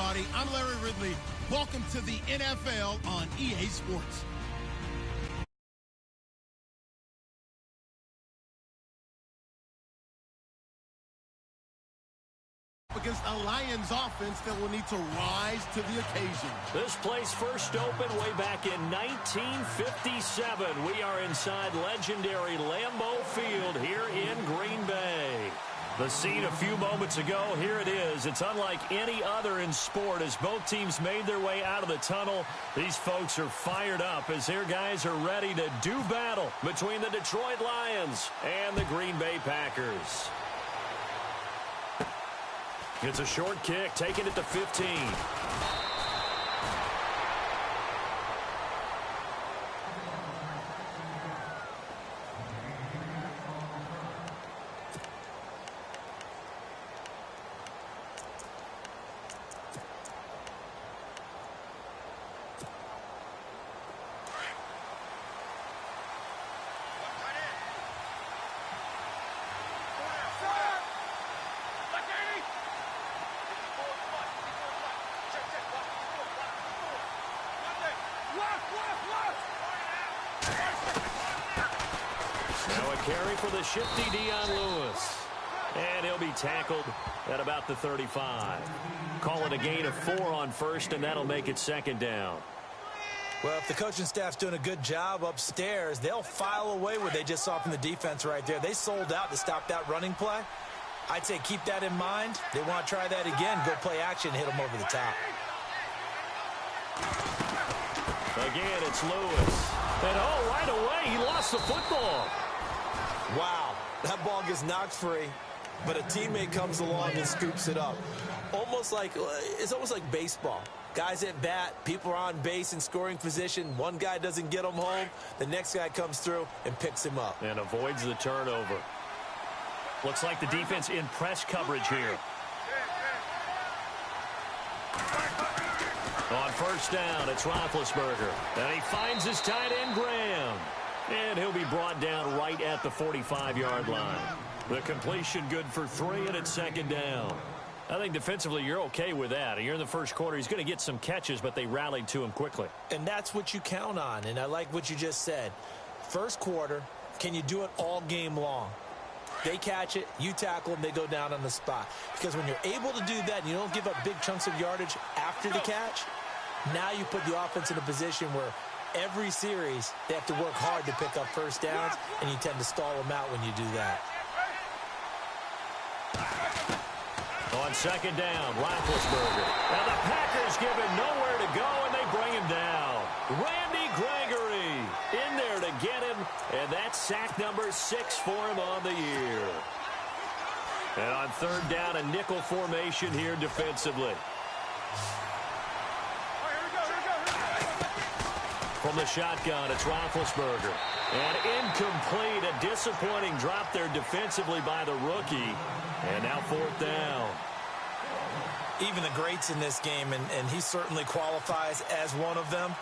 everybody. I'm Larry Ridley. Welcome to the NFL on EA Sports. Against a Lions offense that will need to rise to the occasion. This place first opened way back in 1957. We are inside legendary Lambeau Field here in Green Bay. The scene a few moments ago, here it is. It's unlike any other in sport as both teams made their way out of the tunnel. These folks are fired up as their guys are ready to do battle between the Detroit Lions and the Green Bay Packers. It's a short kick, taking it to 15. Carry for the shifty Dion Lewis. And he'll be tackled at about the 35. Call it a gain of 4 on first, and that'll make it second down. Well, if the coaching staff's doing a good job upstairs, they'll file away what they just saw from the defense right there. They sold out to stop that running play. I'd say keep that in mind. They want to try that again, go play action, hit them over the top. Again, it's Lewis. And, oh, right away, he lost the football. Wow, that ball gets knocked free, but a teammate comes along and scoops it up. It's almost like baseball. Guys at bat, people are on base in scoring position. One guy doesn't get him home. The next guy comes through and picks him up. And avoids the turnover. Looks like the defense in press coverage here. On first down, it's Roethlisberger. And he finds his tight end, Graham. And he'll be brought down right at the 45-yard line. The completion good for 3, and it's second down. I think defensively you're okay with that. You're in the first quarter. He's going to get some catches, but they rallied to him quickly. And that's what you count on, and I like what you just said. First quarter, can you do it all game long? They catch it, you tackle them, they go down on the spot. Because when you're able to do that and you don't give up big chunks of yardage after the catch, now you put the offense in a position where every series, they have to work hard to pick up first downs, and you tend to stall them out when you do that. On second down, Roethlisberger. Now the Packers give him nowhere to go, and they bring him down. Randy Gregory in there to get him, and that's sack number 6 for him on the year. And on third down, a nickel formation here defensively. From the shotgun, it's Roethlisberger. And incomplete, a disappointing drop there defensively by the rookie. And now fourth down. Even the greats in this game, and he certainly qualifies as one of them,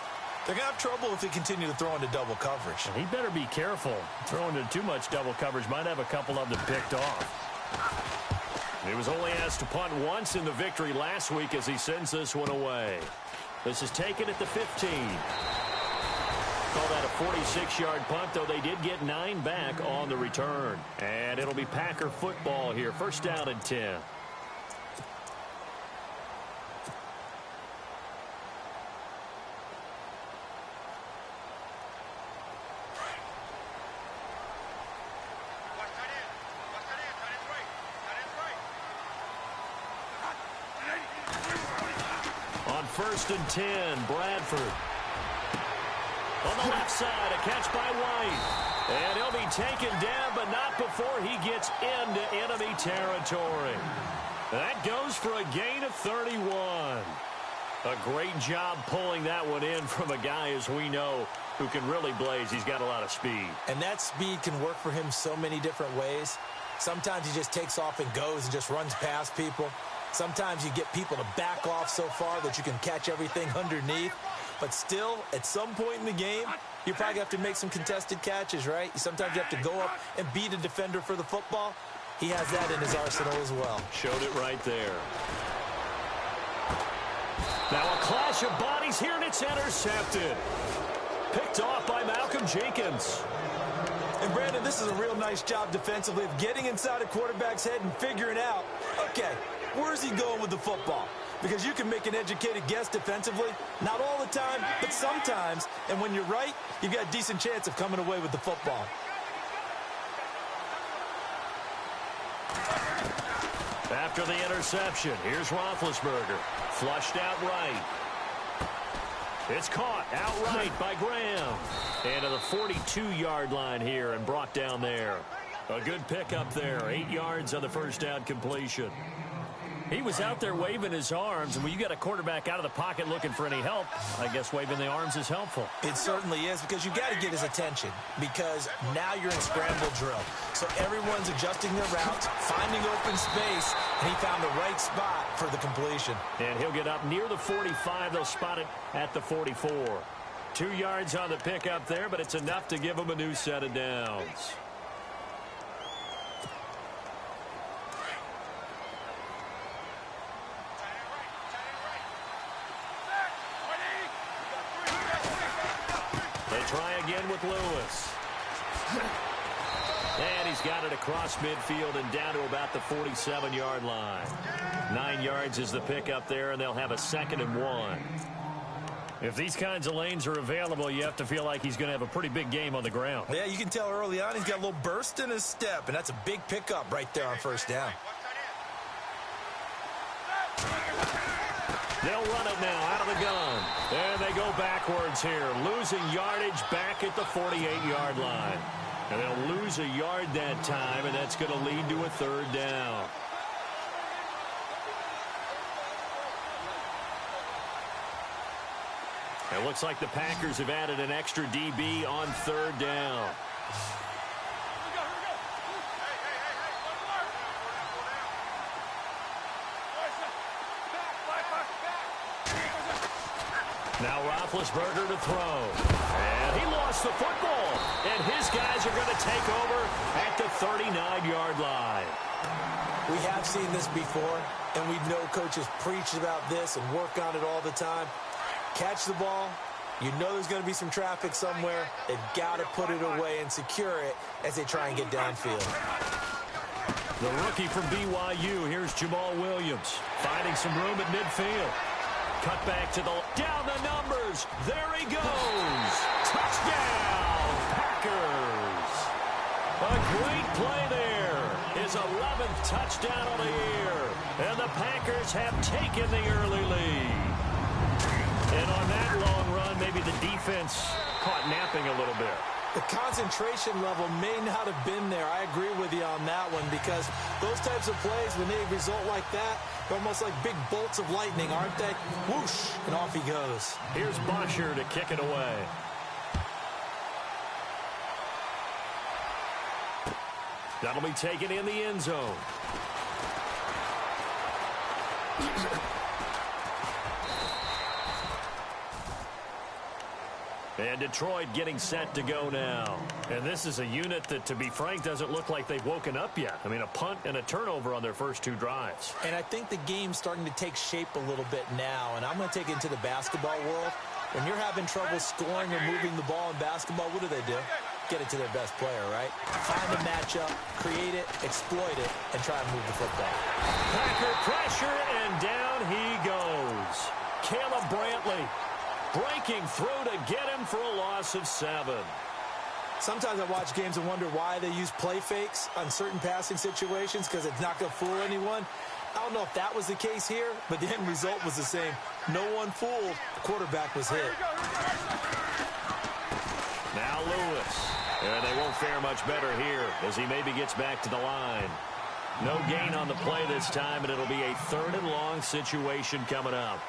they're going to have trouble if they continue to throw into double coverage. And he better be careful. Throwing into too much double coverage might have a couple of them picked off. He was only asked to punt once in the victory last week as he sends this one away. This is taken at the 15. Call that a 46-yard punt, though they did get 9 back on the return. And it'll be Packer football here. First down and 10. On first and 10, Bradford. On the left side, a catch by White. And he'll be taken down, but not before he gets into enemy territory. That goes for a gain of 31. A great job pulling that one in from a guy, as we know, who can really blaze. He's got a lot of speed. And that speed can work for him so many different ways. Sometimes he just takes off and goes and just runs past people. Sometimes you get people to back off so far that you can catch everything underneath. But still, at some point in the game, you probably have to make some contested catches, right? Sometimes you have to go up and beat a defender for the football. He has that in his arsenal as well. Showed it right there. Now a clash of bodies here, and it's intercepted. Picked off by Malcolm Jenkins. And Brandon, this is a real nice job defensively of getting inside a quarterback's head and figuring out, okay, where's he going with the football? Because you can make an educated guess defensively, not all the time, but sometimes. And when you're right, you've got a decent chance of coming away with the football. After the interception, here's Roethlisberger. Flushed out right. It's caught outright by Graham. And to the 42-yard line here and brought down there. A good pickup there. 8 yards on the first down completion. He was out there waving his arms, and when you got a quarterback out of the pocket looking for any help, I guess waving the arms is helpful. It certainly is, because you got to get his attention, because now you're in scramble drill. So everyone's adjusting their routes, finding open space, and he found the right spot for the completion. And he'll get up near the 45. They'll spot it at the 44. 2 yards on the pickup there, but it's enough to give him a new set of downs. Try again with Lewis. And he's got it across midfield and down to about the 47-yard line. 9 yards is the pickup there, and they'll have a 2nd and 1. If these kinds of lanes are available, you have to feel like he's going to have a pretty big game on the ground. Yeah, you can tell early on he's got a little burst in his step, and that's a big pickup right there on first down. They'll run it now out of the gun. And they go backwards here, losing yardage back at the 48-yard line. And they'll lose a yard that time, and that's going to lead to a 3rd down. It looks like the Packers have added an extra DB on 3rd down. Now Roethlisberger to throw. And he lost the football. And his guys are going to take over at the 39-yard line. We have seen this before, and we know coaches preach about this and work on it all the time. Catch the ball. You know there's going to be some traffic somewhere. They've got to put it away and secure it as they try and get downfield. The rookie from BYU, here's Jamal Williams, finding some room at midfield. Cut back to the down the numbers. There he goes. Touchdown, Packers. A great play there. His 11th touchdown of the year. And the Packers have taken the early lead. And on that long run, maybe the defense caught napping a little bit. The concentration level may not have been there. I agree with you on that one, because those types of plays, when they result like that, they're almost like big bolts of lightning, aren't they? Whoosh, and off he goes. Here's Bosher to kick it away. That'll be taken in the end zone. And Detroit getting set to go now. And this is a unit that, to be frank, doesn't look like they've woken up yet. I mean, a punt and a turnover on their first 2 drives. And I think the game's starting to take shape a little bit now. And I'm going to take it into the basketball world. When you're having trouble scoring or moving the ball in basketball, what do? Get it to their best player, right? Find a matchup, create it, exploit it, and try and move the football. Packer pressure, and down he goes. Caleb Brantley breaking through to get him for a loss of 7. Sometimes I watch games and wonder why they use play fakes on certain passing situations, because it's not going to fool anyone. I don't know if that was the case here, but the end result was the same. No one fooled. The quarterback was hit. Now Lewis. And they won't fare much better here as he maybe gets back to the line. No gain on the play this time, and it'll be a 3rd and long situation coming up.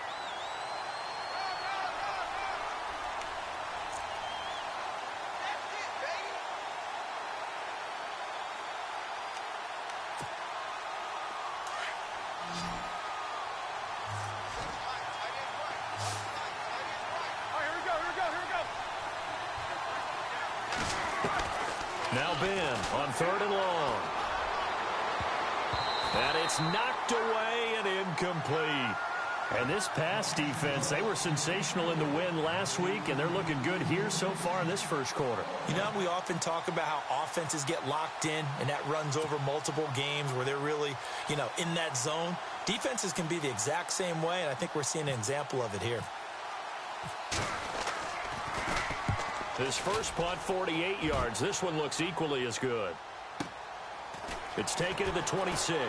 Now Ben on 3rd and long. And it's knocked away and incomplete. And this pass defense, they were sensational in the win last week, and they're looking good here so far in this first quarter. You know, we often talk about how offenses get locked in, and that runs over multiple games where they're really, you know, in that zone. Defenses can be the exact same way, and I think we're seeing an example of it here. His first punt, 48 yards. This one looks equally as good. It's taken to the 26.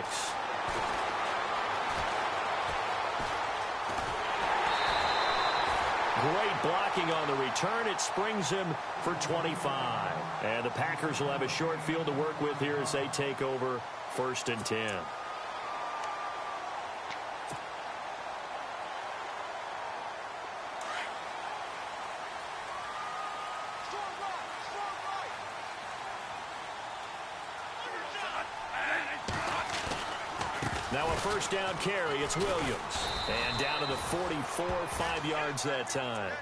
Great blocking on the return. It springs him for 25. And the Packers will have a short field to work with here as they take over 1st and 10. Now a first down carry. It's Williams. And down to the 44, 5 yards that time.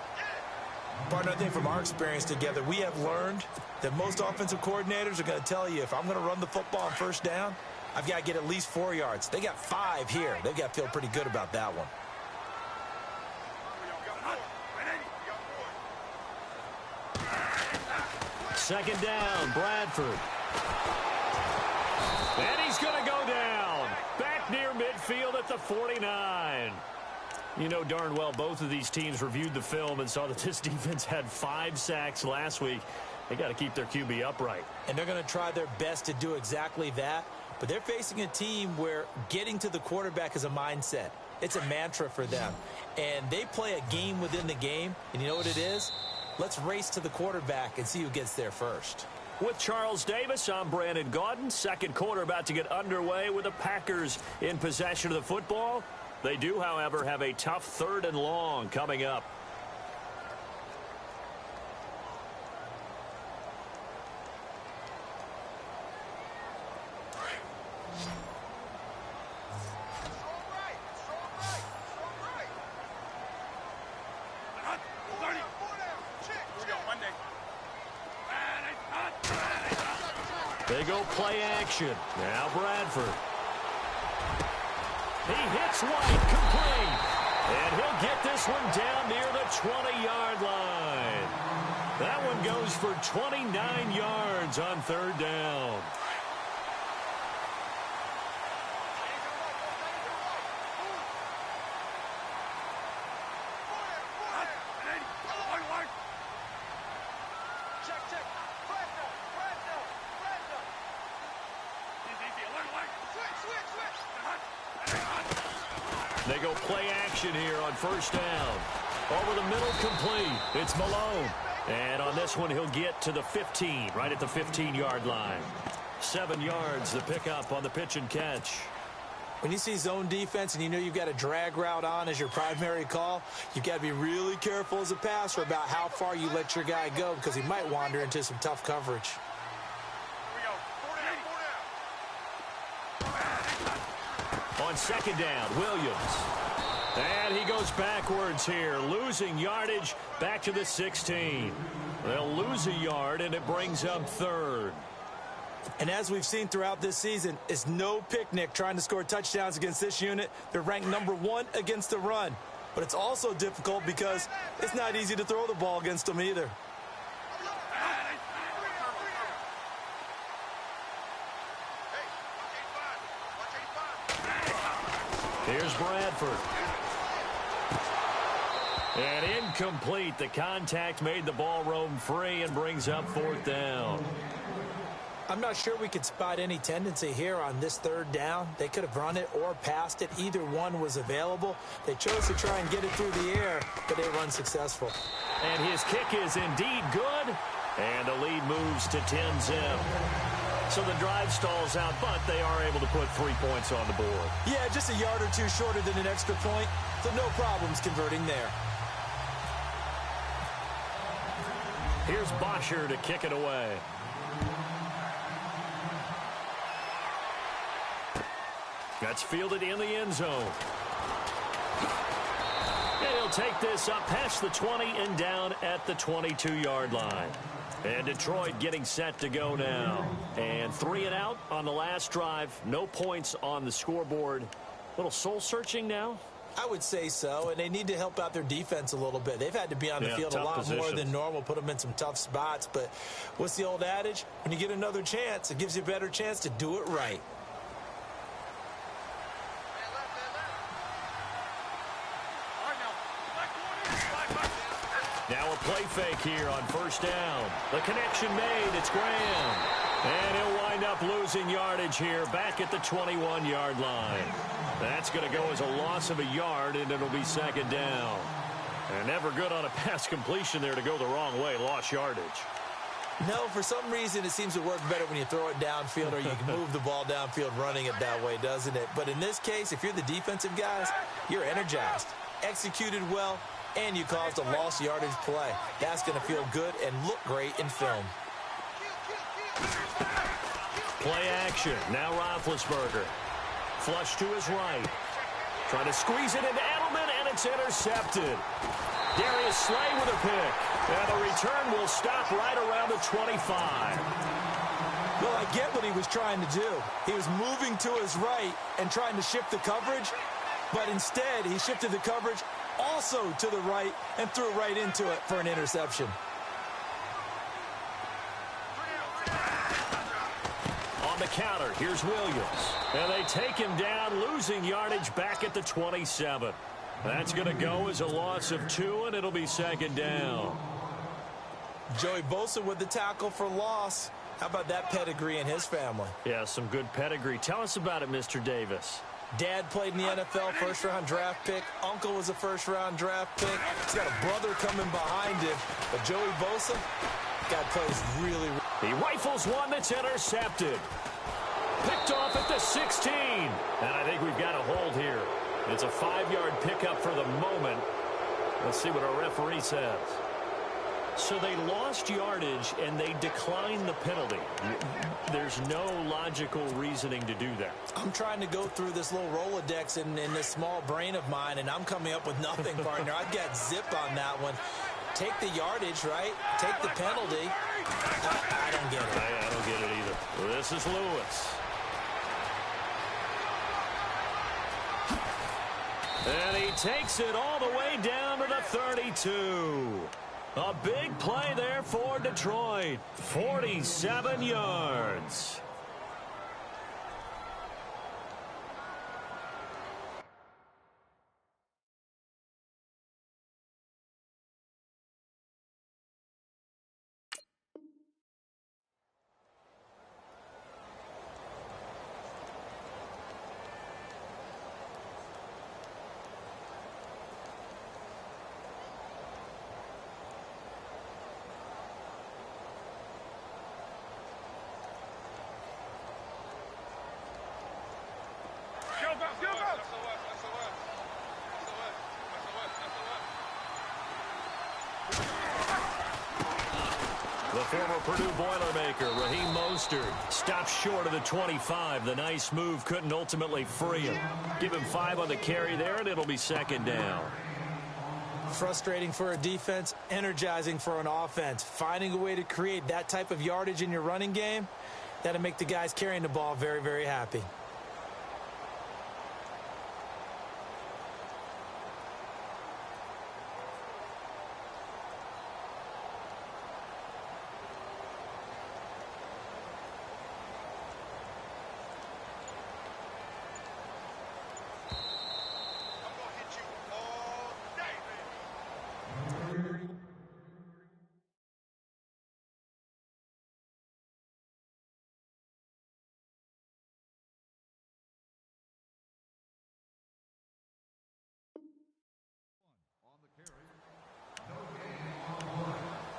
Partner, I think from our experience together, we have learned that most offensive coordinators are going to tell you, if I'm going to run the football on first down, I've got to get at least 4 yards. They got 5 here. They've got to feel pretty good about that one. Second down, Bradford. And he's going to go down. Back near midfield at the 49. You know darn well both of these teams reviewed the film and saw that this defense had 5 sacks last week. They got to keep their QB upright. And they're going to try their best to do exactly that. But they're facing a team where getting to the quarterback is a mindset. It's a mantra for them. And they play a game within the game. And you know what it is? Let's race to the quarterback and see who gets there first. With Charles Davis, I'm Brandon Gaudin. Second quarter about to get underway with the Packers in possession of the football. They do, however, have a tough 3rd and long coming up. They go play action. Now Bradford. He hits White, complete. And he'll get this one down near the 20-yard line. That one goes for 29 yards on 3rd down. They go play action here on 1st down. Over the middle, complete. It's Malone. And on this one, he'll get to the 15, right at the 15-yard line. 7 yards, the pickup on the pitch and catch. When you see zone defense and you know you've got a drag route on as your primary call, you've got to be really careful as a passer about how far you let your guy go because he might wander into some tough coverage. On 2nd down, Williams. And he goes backwards here, losing yardage back to the 16. They'll lose a yard, and it brings up 3rd. And as we've seen throughout this season, it's no picnic trying to score touchdowns against this unit. They're ranked #1 against the run. But it's also difficult because it's not easy to throw the ball against them either. Here's Bradford. And incomplete. The contact made the ball roam free and brings up 4th down. I'm not sure we could spot any tendency here on this 3rd down. They could have run it or passed it. Either one was available. They chose to try and get it through the air, but they were unsuccessful. And his kick is indeed good. And the lead moves to 10-zip. So the drive stalls out, but they are able to put 3 points on the board. Yeah, just a yard or two shorter than an extra point, so no problems converting there. Here's Bosher to kick it away. That's fielded in the end zone. And he'll take this up past the 20 and down at the 22-yard line. And Detroit getting set to go now. And 3 and out on the last drive. No points on the scoreboard. Little soul-searching now I would say so, and they need to help out their defense a little bit. They've had to be on the field a lot more than normal, put them in some tough spots. But what's the old adage? When you get another chance, it gives you a better chance to do it right. Now a play fake here on first down. The connection made. It's Graham. And he'll wind up losing yardage here back at the 21-yard line. That's going to go as a loss of a yard, and it'll be second down. And never good on a pass completion there to go the wrong way. Lost yardage. No, for some reason it seems to work better when you throw it downfield or you can move the ball downfield running it that way, doesn't it? But in this case, if you're the defensive guys, you're energized, executed well, and you caused a lost yardage play. That's going to feel good and look great in film. Play action. Now Roethlisberger. Flush to his right. Trying to squeeze it into Edelman, and it's intercepted. Darius Slay with a pick. And the return will stop right around the 25. Well, I get what he was trying to do. He was moving to his right and trying to shift the coverage, but instead he shifted the coverage also to the right and threw right into it for an interception. On the counter, here's Williams. And they take him down, losing yardage back at the 27. That's going to go as a loss of 2, and it'll be second down. Joey Bosa with the tackle for loss. How about that pedigree in his family? Yeah, some good pedigree. Tell us about it, Mr. Davis. Dad played in the NFL, first-round draft pick. Uncle was a first-round draft pick. He's got a brother coming behind him. But Joey Bosa, guy plays really. He rifles one that's intercepted. Picked off at the 16. And I think we've got a hold here. It's a 5-yard pickup for the moment. Let's see what our referee says. So they lost yardage, and they declined the penalty. There's no logical reasoning to do that. I'm trying to go through this little Rolodex in this small brain of mine, and I'm coming up with nothing, partner. I've got zip on that one. Take the yardage, right? Take the penalty. I don't get it. I don't get it either. This is Lewis. And he takes it all the way down to the 32. A big play there for Detroit. 47 yards. The former Purdue Boilermaker, Raheem Mostert, stops short of the 25. The nice move couldn't ultimately free him. Give him 5 on the carry there, and it'll be second down. Frustrating for a defense, energizing for an offense. Finding a way to create that type of yardage in your running game, that'll make the guys carrying the ball very, very happy.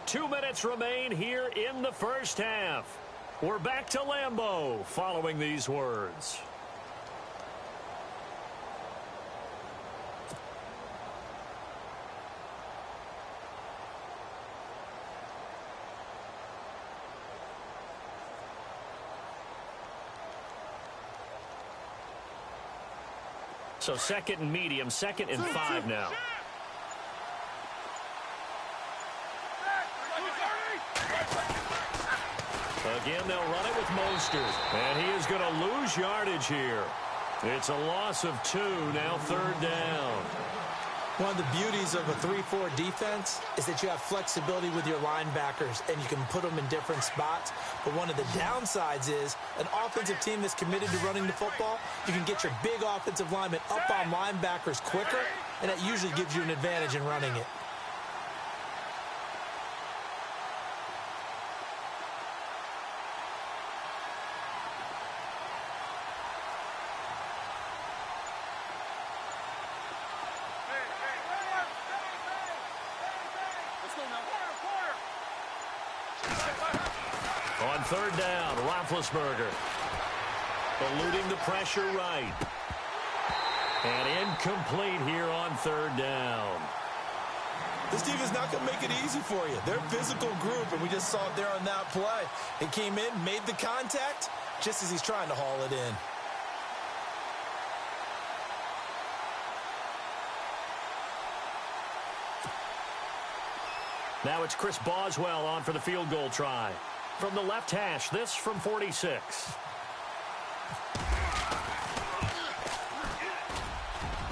Two minutes remain here in the first half. We're back to Lambeau following these words. So second and medium, 2nd and 5 now. Again, they'll run it with Mostert. And he is going to lose yardage here. It's a loss of 2, now 3rd down. One of the beauties of a 3-4 defense is that you have flexibility with your linebackers, and you can put them in different spots. But one of the downsides is an offensive team that's committed to running the football, you can get your big offensive linemen up on linebackers quicker, and that usually gives you an advantage in running it. On 3rd down, Roethlisberger eluding the pressure right. And incomplete here on 3rd down. This team is not going to make it easy for you. They're a physical group, and we just saw it there on that play. It came in, made the contact, just as he's trying to haul it in. Now it's Chris Boswell on for the field goal try. From the left hash, this from 46.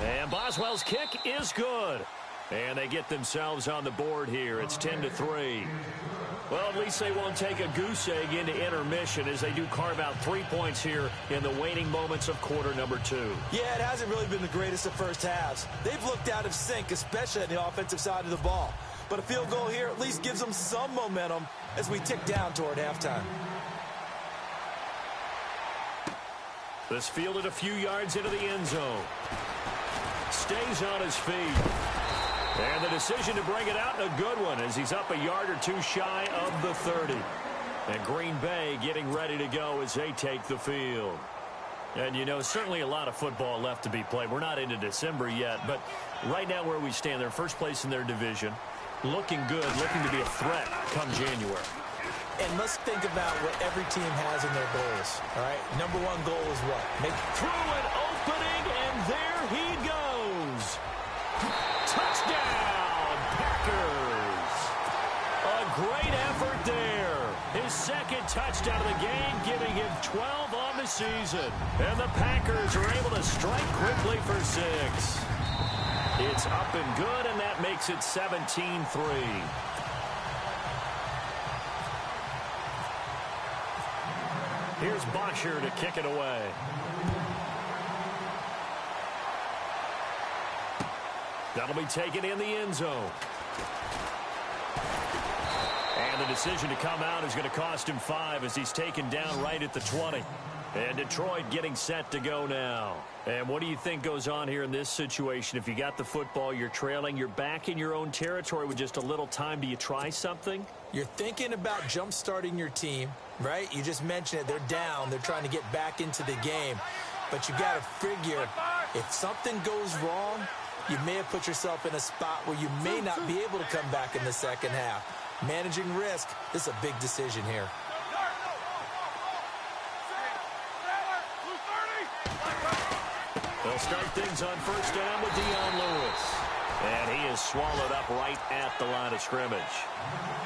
And Boswell's kick is good. And they get themselves on the board here. It's 10-3. Well, at least they won't take a goose egg into intermission as they do carve out 3 points here in the waning moments of quarter number 2. Yeah, it hasn't really been the greatest of first halves. They've looked out of sync, especially on the offensive side of the ball. But a field goal here at least gives them some momentum as we tick down toward halftime. This fielded a few yards into the end zone. Stays on his feet. And the decision to bring it out, a good one, as he's up a yard or two shy of the 30. And Green Bay getting ready to go as they take the field. And, you know, certainly a lot of football left to be played. We're not into December yet, but right now where we stand, they're first place in their division. Looking good, looking to be a threat come January. And let's think about what every team has in their goals, all right? Number one goal is what? Through an opening, and there he goes. Touchdown, Packers. A great effort there. His second touchdown of the game, giving him 12 on the season. And the Packers are able to strike quickly for 6. It's up and good, and that makes it 17-3. Here's Bosher to kick it away. That'll be taken in the end zone. And the decision to come out is going to cost him 5 as he's taken down right at the 20. And Detroit getting set to go now. And what do you think goes on here in this situation? If you got the football, you're trailing, you're back in your own territory with just a little time. Do you try something? You're thinking about jump-starting your team, right? You just mentioned it. They're down. They're trying to get back into the game. But you got to figure if something goes wrong, you may have put yourself in a spot where you may not be able to come back in the second half. Managing risk, this is a big decision here. They'll start things on first down with Dion Lewis. And he is swallowed up right at the line of scrimmage.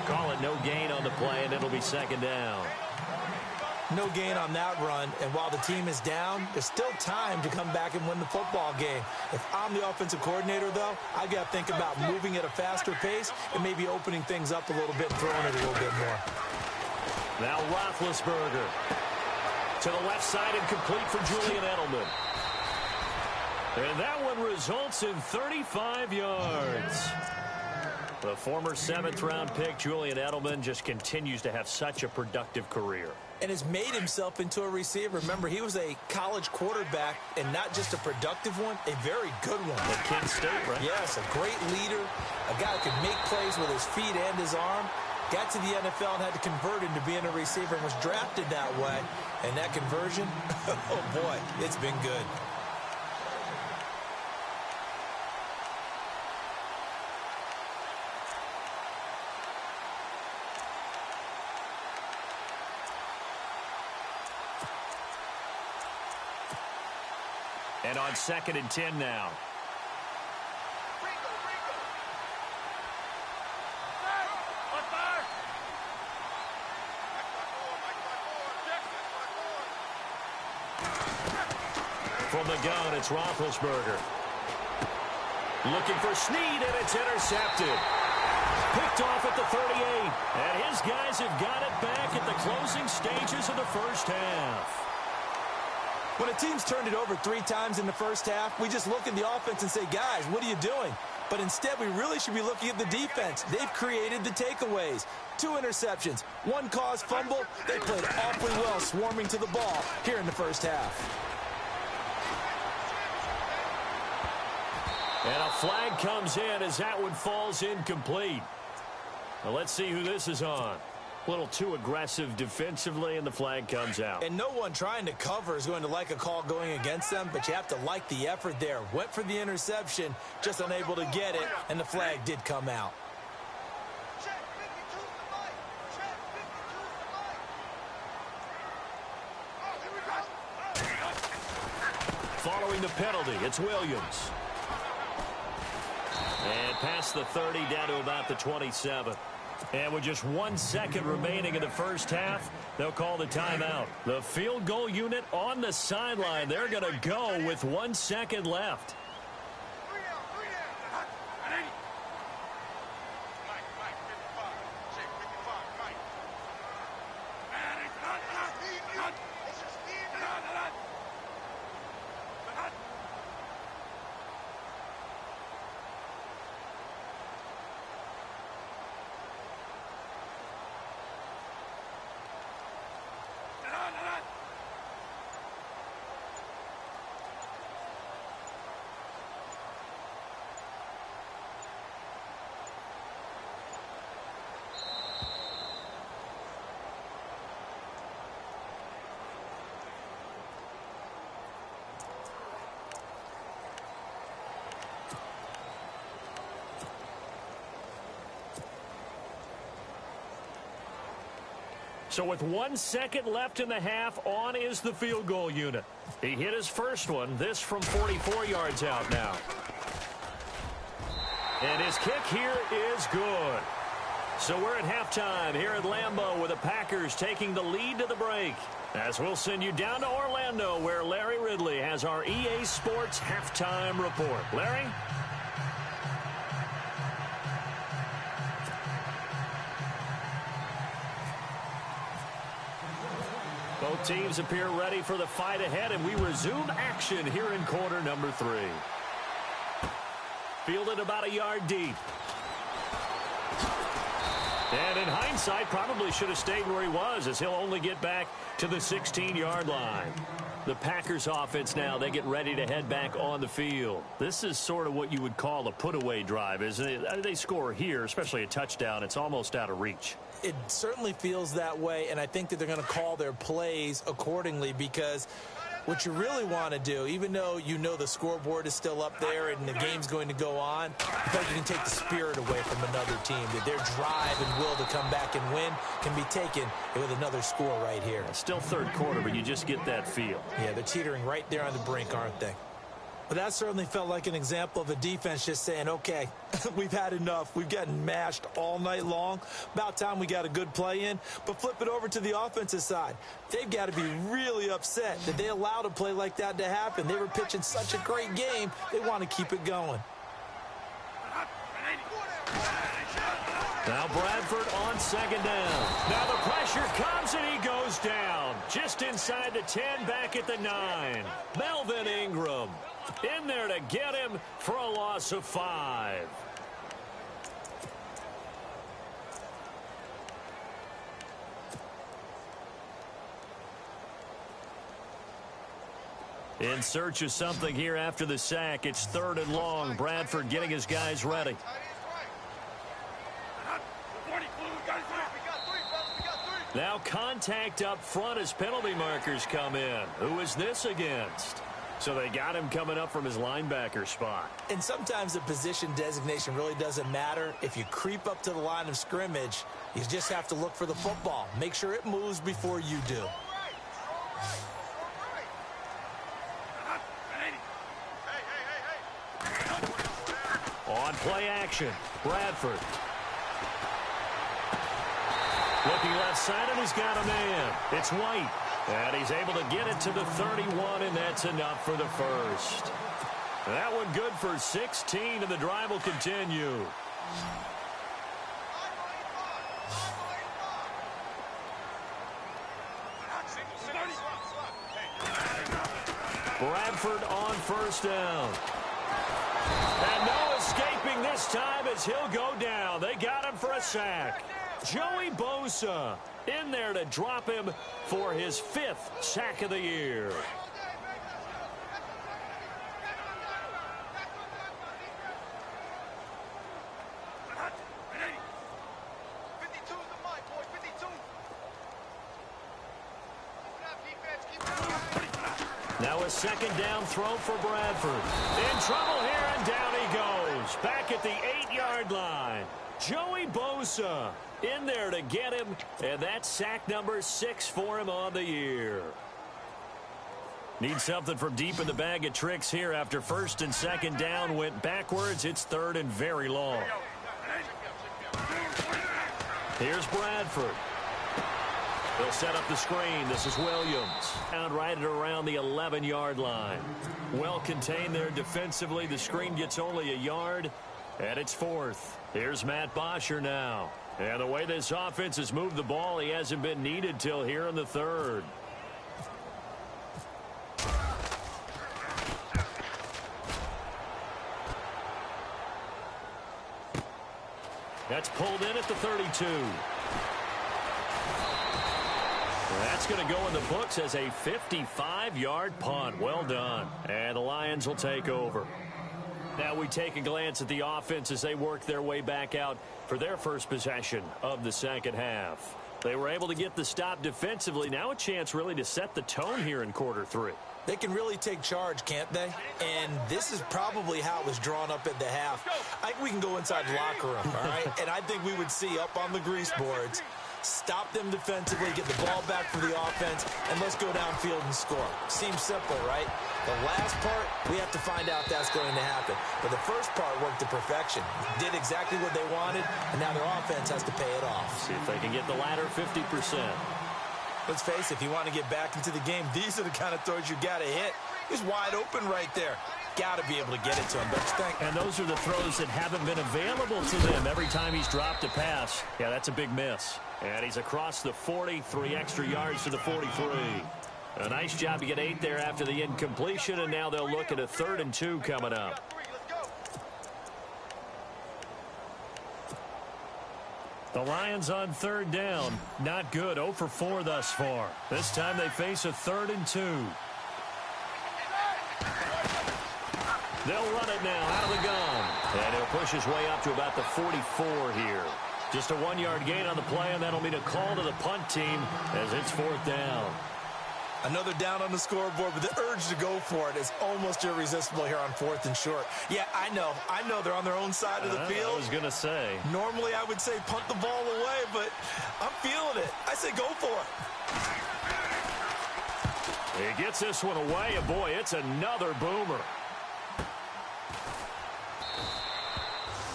Call it no gain on the play, and it'll be second down. No gain on that run, and while the team is down, there's still time to come back and win the football game. If I'm the offensive coordinator, though, I got to think about moving at a faster pace and maybe opening things up a little bit and throwing it a little bit more. Now Roethlisberger to the left side and complete for Julian Edelman. And that one results in 35 yards. The former 7th-round pick, Julian Edelman, just continues to have such a productive career. And has made himself into a receiver. Remember, he was a college quarterback, and not just a productive one, a very good one. At Kent State, right? Yes, a great leader, a guy who could make plays with his feet and his arm. Got to the NFL and had to convert into being a receiver and was drafted that way. And that conversion, oh boy, it's been good. And on 2nd and 10 now. From the gun, it's Roethlisberger. Looking for Snead, and it's intercepted. Picked off at the 38. And his guys have got it back at the closing stages of the first half. When a team's turned it over 3 times in the first half, we just look at the offense and say, guys, what are you doing? But instead, we really should be looking at the defense. They've created the takeaways. 2 interceptions, 1 caused fumble. They played awfully well swarming to the ball here in the first half. And a flag comes in as that one falls incomplete. Now let's see who this is on. A little too aggressive defensively, and the flag comes out. And no one trying to cover is going to like a call going against them, but you have to like the effort there. Went for the interception, just unable to get it, and the flag did come out. Following the penalty, it's Williams. And past the 30, down to about the 27. And with just 1 second remaining in the first half, they'll call the timeout. The field goal unit on the sideline. They're going to go with 1 second left. So with 1 second left in the half, on is the field goal unit. He hit his first one, this from 44 yards out now. And his kick here is good. So we're at halftime here at Lambeau with the Packers taking the lead to the break. As we'll send you down to Orlando where Larry Ridley has our EA Sports halftime report. Larry? Both teams appear ready for the fight ahead, and we resume action here in quarter number 3. Fielded about a yard deep. And in hindsight, probably should have stayed where he was, as he'll only get back to the 16-yard line. The Packers offense now, they get ready to head back on the field. This is sort of what you would call a put-away drive, isn't it? They score here, especially a touchdown. It's almost out of reach. It certainly feels that way, and I think that they're going to call their plays accordingly, because what you really want to do, even though you know the scoreboard is still up there and the game's going to go on, I think you can take the spirit away from another team, that their drive and will to come back and win can be taken with another score right here. Still third quarter, but you just get that feel. Yeah, they're teetering right there on the brink, aren't they? But that certainly felt like an example of a defense just saying, okay, we've had enough. We've gotten mashed all night long. About time we got a good play in. But flip it over to the offensive side. They've got to be really upset that they allowed a play like that to happen. They were pitching such a great game. They want to keep it going. Now Bradford on second down. Now the pressure comes and he goes down. Just inside the 10, back at the 9. Melvin Ingram in there to get him for a loss of 5. In search of something here after the sack. It's 3rd and long. Bradford getting his guys ready. Now contact up front as penalty markers come in. Who is this against? So they got him coming up from his linebacker spot. And sometimes the position designation really doesn't matter. If you creep up to the line of scrimmage, you just have to look for the football. Make sure it moves before you do. On play action, Bradford. Looking left side, and he's got a man. It's White. And he's able to get it to the 31, and that's enough for the first. That one good for 16, and the drive will continue. Bradford on first down. And no escaping this time as he'll go down. They got him for a sack. Joey Bosa in there to drop him for his 5th sack of the year. Now a second down throw for Bradford. In trouble here, and down he goes. Back at the 8-yard line. Joey Bosa in there to get him, and that's sack number 6 for him on the year. Need something from deep in the bag of tricks here after first and second down went backwards. It's third and very long. Here's Bradford. They'll set up the screen. This is Williams. Found right at around the 11-yard line. Well contained there defensively. The screen gets only a yard, and it's 4th. Here's Matt Bosher now. And the way this offense has moved the ball, he hasn't been needed till here in the 3rd. That's pulled in at the 32. That's going to go in the books as a 55-yard punt. Well done. And the Lions will take over. Now we take a glance at the offense as they work their way back out for their first possession of the second half. They were able to get the stop defensively. Now a chance really to set the tone here in quarter 3. They can really take charge, can't they? And this is probably how it was drawn up at the half. I think we can go inside the locker room, all right? And I think we would see up on the grease boards, stop them defensively, get the ball back for the offense, and let's go downfield and score. Seems simple, right? The last part, we have to find out that's going to happen. But the first part worked to perfection. Did exactly what they wanted, and now their offense has to pay it off. See if they can get the latter 50%. Let's face it, if you want to get back into the game, these are the kind of throws you got to hit. He's wide open right there. Got to be able to get it to him, don't you think? And those are the throws that haven't been available to them every time he's dropped a pass. Yeah, that's a big miss. And he's across the 40, 3 extra yards to the 43. A nice job to get 8 there after the incompletion, and now they'll look at a 3rd and 2 coming up. The Lions on 3rd down. Not good. 0 for 4 thus far. This time they face a 3rd and 2. They'll run it now out of the gun. And he'll push his way up to about the 44 here. Just a 1-yard gain on the play, and that'll mean a call to the punt team as it's 4th down. Another down on the scoreboard, but the urge to go for it is almost irresistible here on 4th and short. Yeah, I know they're on their own side of the field. I was going to say. Normally I would say punt the ball away, but I'm feeling it. I say go for it. He gets this one away, and boy, it's another boomer.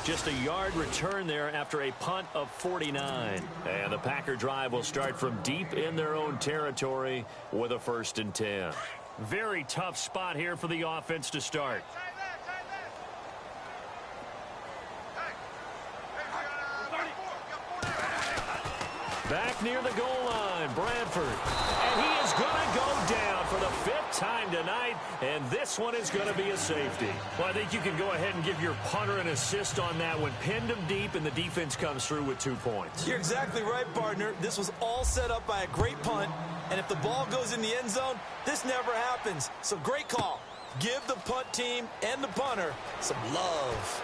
Just a yard return there after a punt of 49. And the Packer drive will start from deep in their own territory with a 1st and 10. Very tough spot here for the offense to start. Back near the goal line, Bradford. And he is going to go down for the 5th time tonight, and this one is going to be a safety. Well, I think you can go ahead and give your punter an assist on that one. Pinned him deep, and the defense comes through with 2 points. You're exactly right, partner. This was all set up by a great punt, and if the ball goes in the end zone, this never happens. So great call. Give the punt team and the punter some love.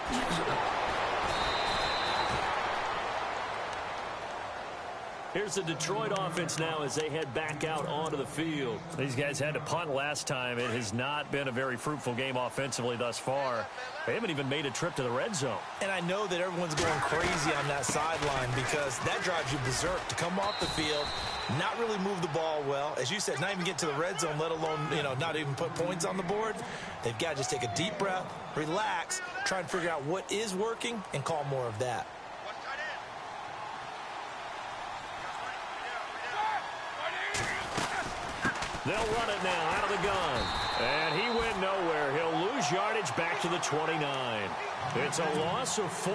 Here's the Detroit offense now as they head back out onto the field. These guys had to punt last time. It has not been a very fruitful game offensively thus far. They haven't even made a trip to the red zone. And I know that everyone's going crazy on that sideline because that drives you berserk to come off the field, not really move the ball well. As you said, not even get to the red zone, let alone, not even put points on the board. They've got to just take a deep breath, relax, try and figure out what is working, and call more of that. They'll run it now out of the gun. And he went nowhere. He'll lose yardage back to the 29. It's a loss of 4.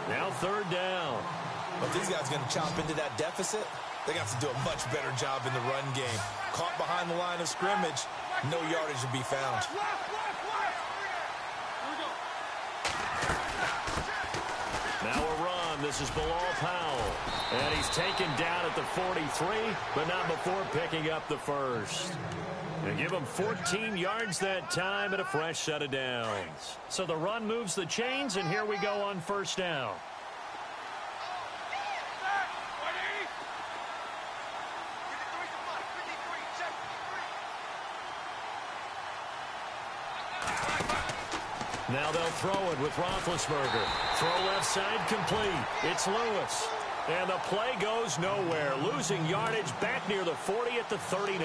Now 3rd down. Well, if these guys are going to chop into that deficit, they got to do a much better job in the run game. Caught behind the line of scrimmage, no yardage to be found. Now a run. This is Bilal Powell. And he's taken down at the 43, but not before picking up the first. They give him 14 yards that time and a fresh set of downs. So the run moves the chains, and here we go on 1st down. Now they'll throw it with Roethlisberger. Throw left side complete. It's Lewis. And the play goes nowhere. Losing yardage back near the 40 at the 39.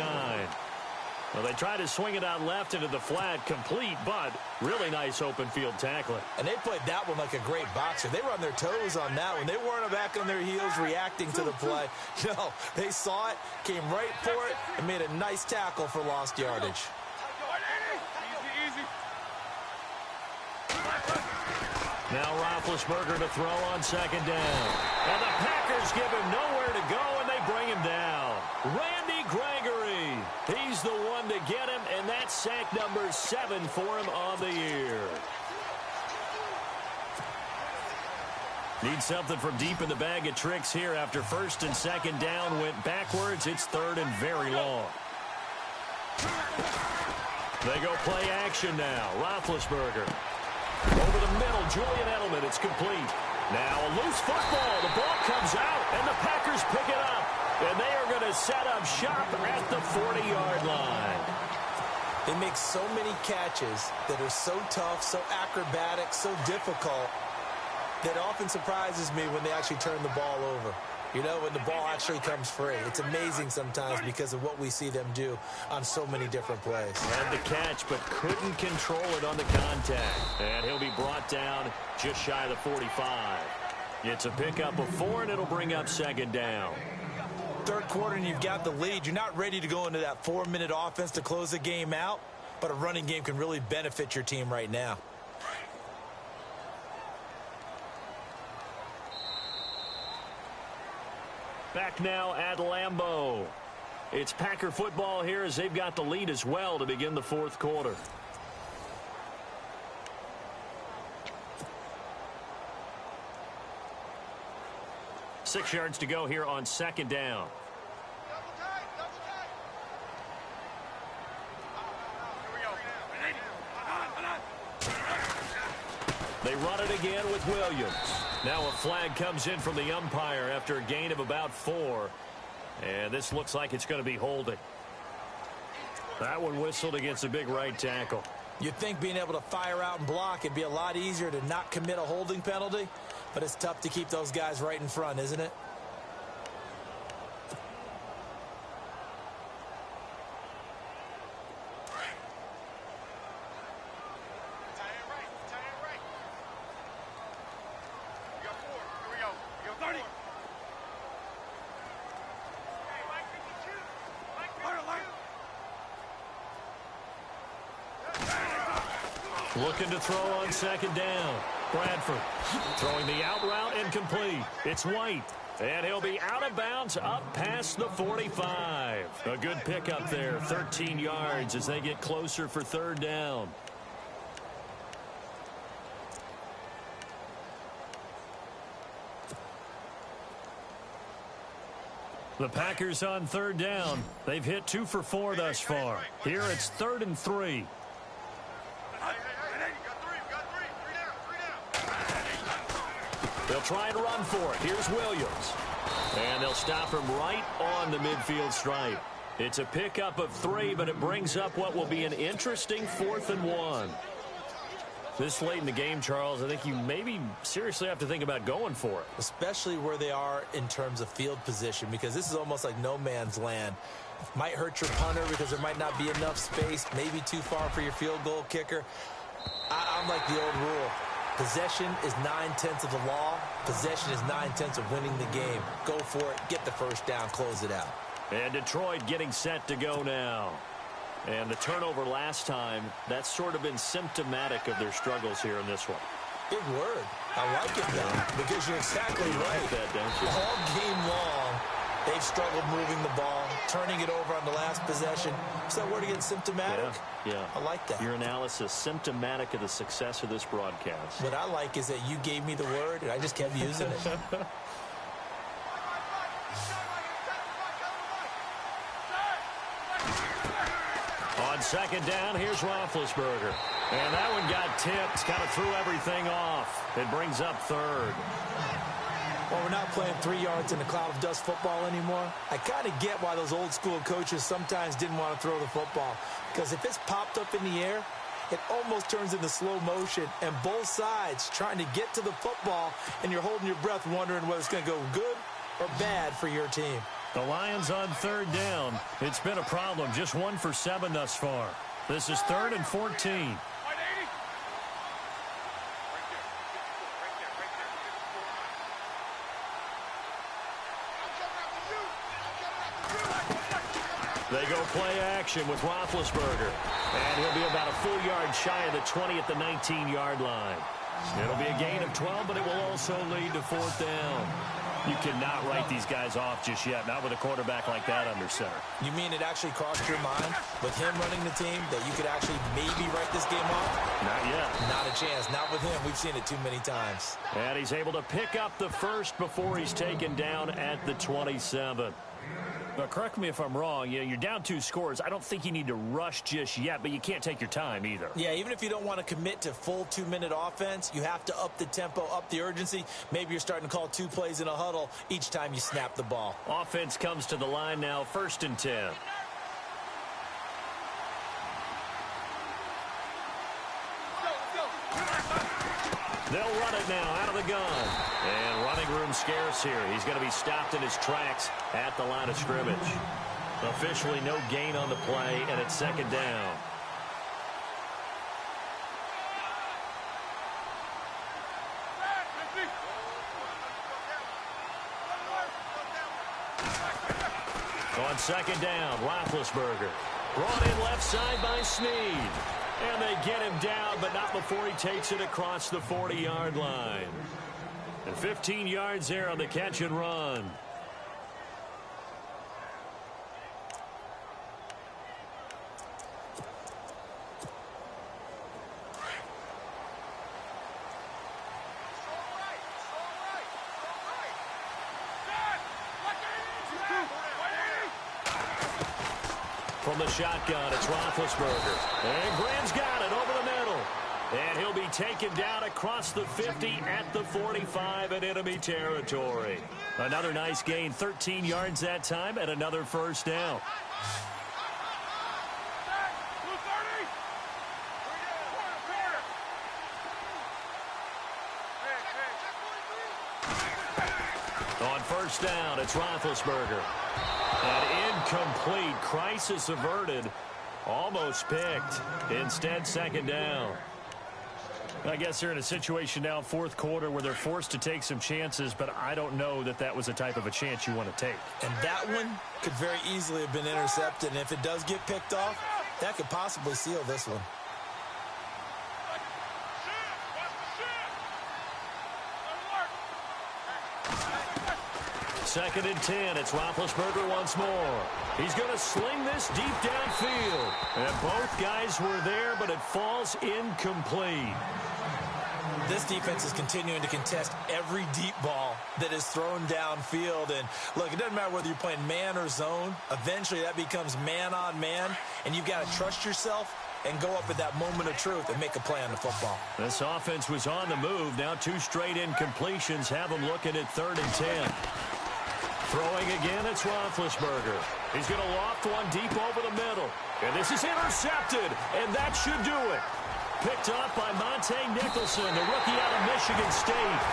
Well, they tried to swing it out left into the flat, complete, but really nice open field tackling. And they played that one like a great boxer. They were on their toes on that one. They weren't back on their heels reacting to the play. No, they saw it, came right for it, and made a nice tackle for lost yardage. Now Roethlisberger to throw on 2nd down. And the Packers give him nowhere to go, and they bring him down. Randy Gregory. He's the one to get him, and that's sack number 7 for him on the year. Need something from deep in the bag of tricks here after 1st and 2nd down went backwards. It's 3rd and very long. They go play action now. Roethlisberger. Over the middle, Julian Edelman. It's complete. Now a loose football. The ball comes out, and the Packers pick it up. And they are going to set up shop at the 40-yard line. They make so many catches that are so tough, so acrobatic, so difficult, that often surprises me when they actually turn the ball over. You know, when the ball actually comes free. It's amazing sometimes because of what we see them do on so many different plays. Had the catch, but couldn't control it on the contact. And he'll be brought down just shy of the 45. It's a pickup of 4, and it'll bring up 2nd down. 3rd quarter, and you've got the lead. You're not ready to go into that 4-minute offense to close the game out, but a running game can really benefit your team right now. Back now at Lambeau. It's Packer football here as they've got the lead as well to begin the 4th quarter. Six yards to go here on 2nd down. They run it again with Williams. Now a flag comes in from the umpire after a gain of about 4. And this looks like it's going to be holding. That one whistled against a big right tackle. You'd think being able to fire out and block it'd be a lot easier to not commit a holding penalty, but it's tough to keep those guys right in front, isn't it? Looking to throw on 2nd down. Bradford throwing the out route incomplete. It's White. And he'll be out of bounds up past the 45. A good pickup there. 13 yards as they get closer for 3rd down. The Packers on 3rd down. They've hit 2 for 4 thus far. Here it's 3rd and 3. They'll try and run for it. Here's Williams. And they'll stop him right on the midfield stripe. It's a pickup of 3, but it brings up what will be an interesting 4th and 1. This late in the game, Charles, I think you maybe seriously have to think about going for it. Especially where they are in terms of field position, because this is almost like no man's land. Might hurt your punter because there might not be enough space, maybe too far for your field goal kicker. I'm like the old rule. Possession is 9/10 of the law. Possession is 9/10 of winning the game. Go for it. Get the first down. Close it out. And Detroit getting set to go now. And the turnover last time, that's sort of been symptomatic of their struggles here in this one. Big word. I like it, though, because you're exactly right. Like that, don't you? All game long, they've struggled moving the ball, turning it over on the last possession. Is that word again, symptomatic? Yeah. I like that. Your analysis, symptomatic of the success of this broadcast. What I like is that you gave me the word, and I just kept using it. On second down, here's Roethlisberger. And that one got tipped, kind of threw everything off. It brings up third. Well, we're not playing 3 yards in a cloud of dust football anymore. I kind of get why those old school coaches sometimes didn't want to throw the football. Because if it's popped up in the air, it almost turns into slow motion. And both sides trying to get to the football, and you're holding your breath wondering whether it's going to go good or bad for your team. The Lions on third down. It's been a problem. Just 1 for 7 thus far. This is 3rd and 14. They go play action with Roethlisberger. And he'll be about a full yard shy of the 20 at the 19-yard line. It'll be a gain of 12, but it will also lead to 4th down. You cannot write these guys off just yet, not with a quarterback like that under center. You mean it actually crossed your mind with him running the team that you could actually maybe write this game off? Not yet. Not a chance. Not with him. We've seen it too many times. And he's able to pick up the first before he's taken down at the 27. Now, correct me if I'm wrong. You're down 2 scores. I don't think you need to rush just yet, but you can't take your time either. Yeah, even if you don't want to commit to full 2-minute offense, you have to up the tempo, up the urgency. Maybe you're starting to call 2 plays in a huddle each time you snap the ball. Offense comes to the line now, 1st and 10. They'll run it now out of the gun. And running room scarce here. He's going to be stopped in his tracks at the line of scrimmage. Officially no gain on the play, and it's 2nd down. On 2nd down, Roethlisberger. Brought in left side by Snead. And they get him down, but not before he takes it across the 40-yard line. And 15 yards there on the catch and run. From the shotgun, it's Roethlisberger. And Graham's got it over the middle. And he'll be taken down across the 50 at the 45 in enemy territory. Another nice gain, 13 yards that time, and another 1st down. On 1st down, it's Roethlisberger. An incomplete, crisis averted, almost picked. Instead, 2nd down. I guess they're in a situation now, 4th quarter, where they're forced to take some chances, but I don't know that that was the type of a chance you want to take. And that one could very easily have been intercepted, and if it does get picked off, that could possibly seal this one. 2nd and 10. It's Roethlisberger once more. He's going to sling this deep downfield. And both guys were there, but it falls incomplete. This defense is continuing to contest every deep ball that is thrown downfield. And, look, it doesn't matter whether you're playing man or zone. Eventually, that becomes man on man, and you've got to trust yourself and go up at that moment of truth and make a play on the football. This offense was on the move. Now 2 straight incompletions have them looking at 3rd and 10. Throwing again, it's Roethlisberger. He's going to loft one deep over the middle. And this is intercepted, and that should do it. Picked up by Monte Nicholson, the rookie out of Michigan State.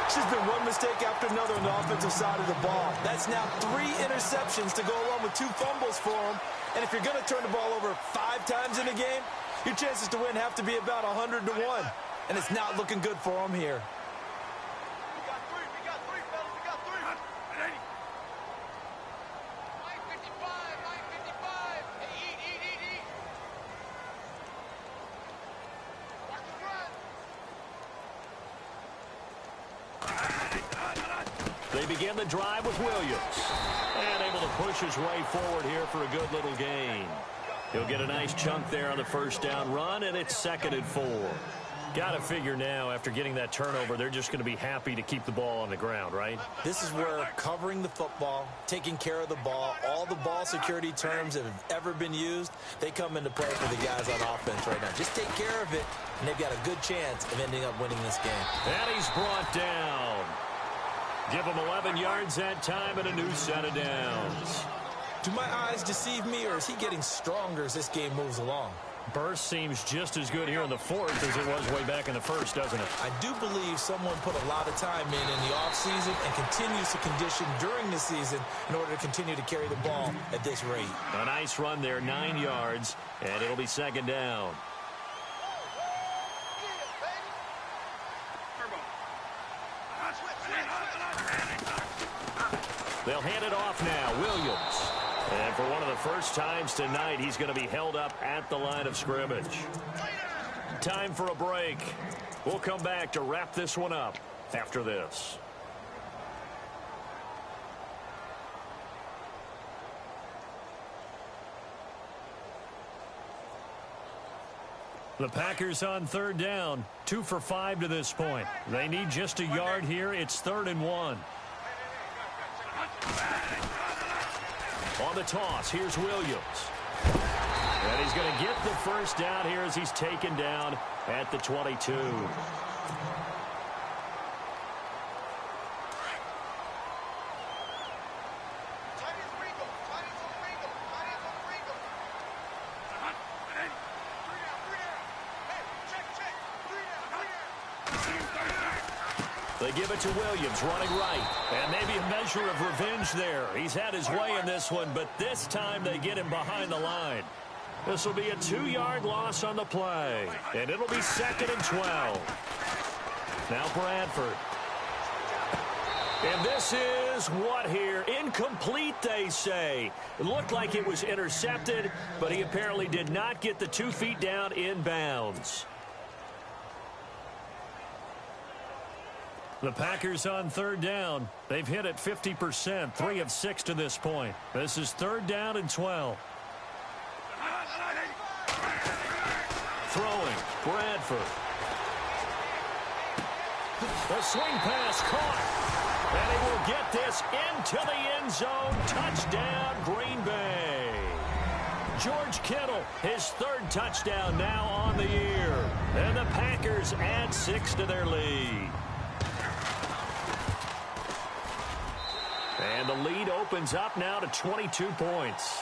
It's just been one mistake after another on the offensive side of the ball. That's now 3 interceptions to go along with 2 fumbles for him. And if you're going to turn the ball over 5 times in a game, your chances to win have to be about 100 to 1. And it's not looking good for him here. They begin the drive with Williams. And able to push his way forward here for a good little gain. He'll get a nice chunk there on the first down run, and it's 2nd and 4. Got to figure now, after getting that turnover, they're just going to be happy to keep the ball on the ground, right? This is where covering the football, taking care of the ball, all the ball security terms that have ever been used, they come into play for the guys on offense right now. Just take care of it, and they've got a good chance of ending up winning this game. And he's brought down. Give him 11 yards that time and a new set of downs. Do my eyes deceive me, or is he getting stronger as this game moves along? Burst seems just as good here in the 4th as it was way back in the 1st, doesn't it? I do believe someone put a lot of time in the offseason and continues to condition during the season in order to continue to carry the ball at this rate. A nice run there, 9 yards, and it'll be 2nd down. They'll hand it off now. Williams. And for one of the first times tonight, he's going to be held up at the line of scrimmage. Time for a break. We'll come back to wrap this one up after this. The Packers on 3rd down. 2 for 5 to this point. They need just a yard here. It's 3rd and 1. On the toss, here's Williams. And he's going to get the first down here as he's taken down at the 22. They give it to Williams, running right. And maybe a measure of revenge there. He's had his way in this one, but this time they get him behind the line. This will be a 2-yard loss on the play. And it'll be 2nd and 12. Now Bradford. And this is what here? Incomplete, they say. It looked like it was intercepted, but he apparently did not get the 2 feet down in bounds. The Packers on 3rd down. They've hit it 50%, 3 of 6 to this point. This is 3rd down and 12. Throwing, Bradford. The swing pass caught. And he will get this into the end zone. Touchdown, Green Bay. George Kittle, his 3rd touchdown now on the year. And the Packers add 6 to their lead. And the lead opens up now to 22 points.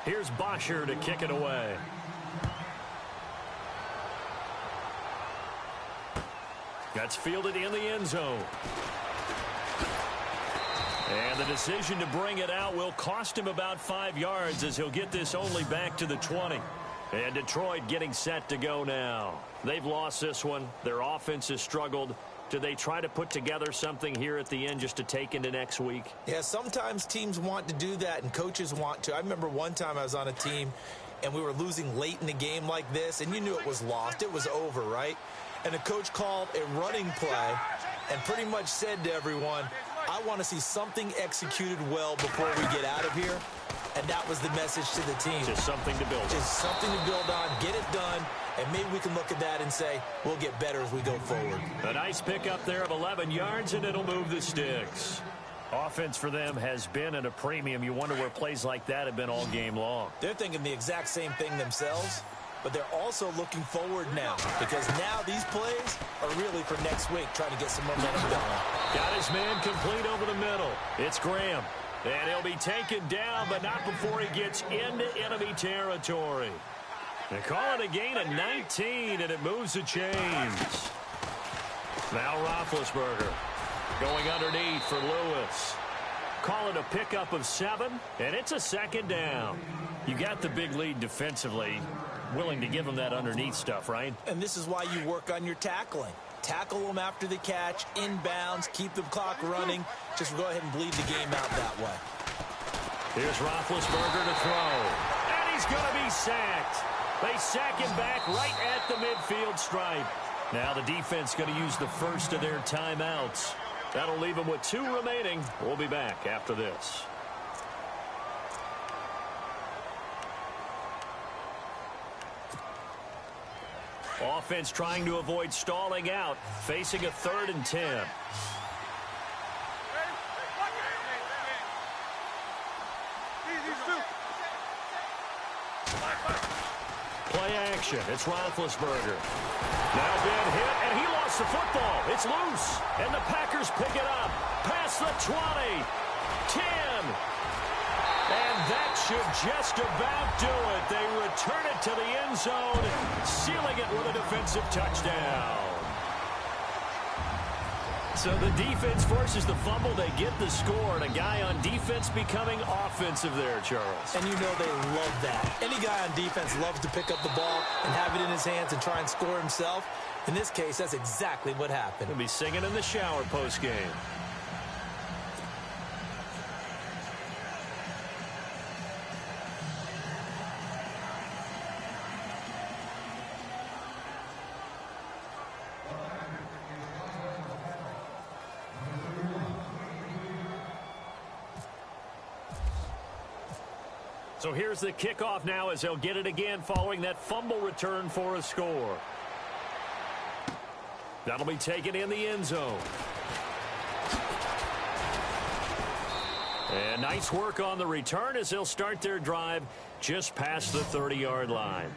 Here's Bosher to kick it away. That's fielded in the end zone. And the decision to bring it out will cost him about 5 yards as he'll get this only back to the 20. And Detroit getting set to go now. They've lost this one. Their offense has struggled. Do they try to put together something here at the end just to take into next week? Yeah, sometimes teams want to do that and coaches want to. I remember one time I was on a team and we were losing late in the game like this, and you knew it was lost. It was over, right? And the coach called a running play and pretty much said to everyone, I want to see something executed well before we get out of here. And that was the message to the team. Just something to build on. Just something to build on, get it done, and maybe we can look at that and say, we'll get better as we go forward. A nice pickup there of 11 yards, and it'll move the sticks. Offense for them has been at a premium. You wonder where plays like that have been all game long. They're thinking the exact same thing themselves, but they're also looking forward now, because now these plays are really for next week, trying to get some momentum going. Got his man complete over the middle. It's Graham. And he'll be taken down, but not before he gets into enemy territory. They call it a gain of 19, and it moves the chains. Now Roethlisberger going underneath for Lewis. Call it a pickup of 7, and it's a 2nd down. You got the big lead defensively. Willing to give him that underneath stuff, right? And this is why you work on your tackling. Tackle them after the catch, inbounds, keep the clock running. Just go ahead and bleed the game out that way. Here's Roethlisberger to throw. And he's going to be sacked. They sack him back right at the midfield stripe. Now the defense going to use the first of their timeouts. That'll leave them with 2 remaining. We'll be back after this. Offense trying to avoid stalling out, facing a 3rd and 10. Play action. It's Roethlisberger. Now being hit, and he lost the football. It's loose, and the Packers pick it up. Past the 20, 10. And that should just about do it. They return it to the end zone, sealing it with a defensive touchdown. So the defense forces the fumble. They get the score, and a guy on defense becoming offensive there, Charles. And you know they love that. Any guy on defense loves to pick up the ball and have it in his hands and try and score himself. In this case, that's exactly what happened. He'll be singing in the shower post-game. So here's the kickoff now as they'll get it again following that fumble return for a score. That'll be taken in the end zone. And nice work on the return as they'll start their drive just past the 30-yard line.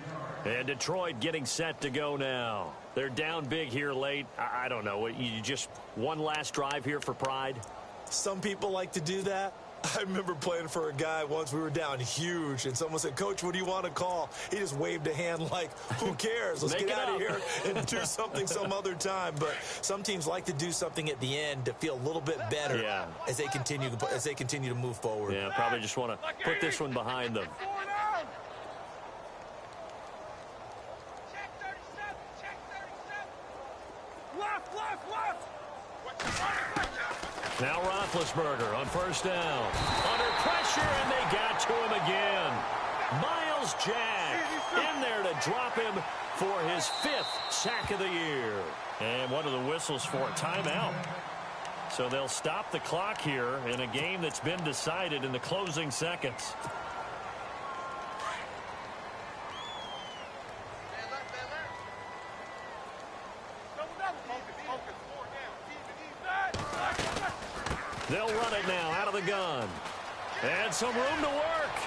And Detroit getting set to go now. They're down big here late. I don't know. You just one last drive here for pride? Some people like to do that. I remember playing for a guy once. We were down huge, and someone said, "Coach, what do you want to call?" He just waved a hand like, who cares? Let's get out of here and do something some other time. But some teams like to do something at the end to feel a little bit better as they continue to move forward. Yeah, probably just want to put this one behind them. Now Roethlisberger on first down. Under pressure, and they got to him again. Miles Jack in there to drop him for his 5th sack of the year. And one of the whistles for a timeout. So they'll stop the clock here in a game that's been decided in the closing seconds. They'll run it now out of the gun. And some room to work.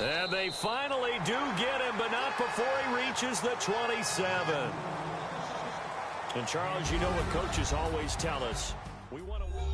And they finally do get him, but not before he reaches the 27. And Charles, you know what coaches always tell us. We want to win.